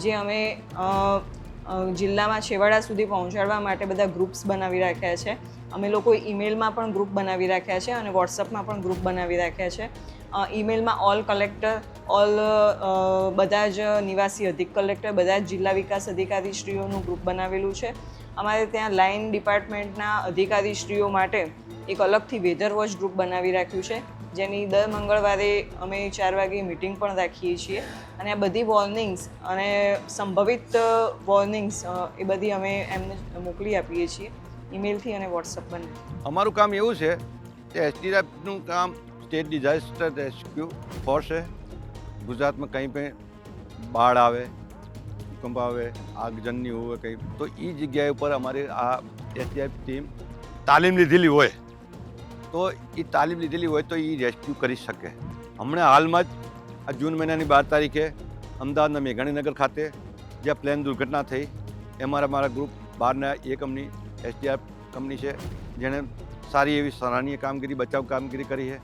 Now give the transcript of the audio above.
જે અમે જિલ્લામાં છેવાડા સુધી પહોંચાડવા માટે બધા ગ્રુપ્સ બનાવી રાખ્યા છે. અમે લોકો ઈમેલમાં પણ ગ્રુપ બનાવી રાખ્યા છે અને વોટ્સઅપમાં પણ ગ્રુપ બનાવી રાખ્યા છે. ઈમેલમાં ઓલ કલેક્ટર, ઓલ બધા જ નિવાસી અધિક કલેક્ટર, બધા જ જિલ્લા વિકાસ અધિકારીશ્રીઓનું ગ્રુપ બનાવેલું છે. અમારે ત્યાં લાઇન ડિપાર્ટમેન્ટના અધિકારીશ્રીઓ માટે એક અલગથી વેધર વોચ ગ્રુપ બનાવી રાખ્યું છે, જેની દર મંગળવારે અમે 4 વાગે મિટિંગ પણ રાખીએ છીએ. અને આ બધી વોર્નિંગ્સ અને સંભવિત વોર્નિંગ્સ એ બધી અમે એમને મોકલી આપીએ છીએ ઈમેલથી અને વોટ્સઅપ બંને. અમારું કામ એવું છે કે એસડીઆરએફનું કામ સ્ટેટ ડિઝાસ્ટર રેસ્ક્યુ ફોર્સ છે. ગુજરાતમાં કંઈ પણ બાઢ આવે, ભૂકંપ આવે, આગજનની હોય કંઈ, તો એ જગ્યાએ ઉપર અમારે આ એસડીઆરએફ ટીમ તાલીમ લીધેલી હોય તો એ તાલીમ લીધેલી હોય તો એ રેસ્ક્યુ કરી શકે. હમણાં હાલમાં જ આ જૂન મહિનાની 12 તારીખે અમદાવાદના મેઘાણીનગર ખાતે જ્યાં પ્લેન દુર્ઘટના થઈ એમાં અમારા ગ્રુપ 12ના એ કંપની એસડીઆરએફ કંપની છે, જેણે સારી એવી સરાહનીય કામગીરી, બચાવ કામગીરી કરી છે.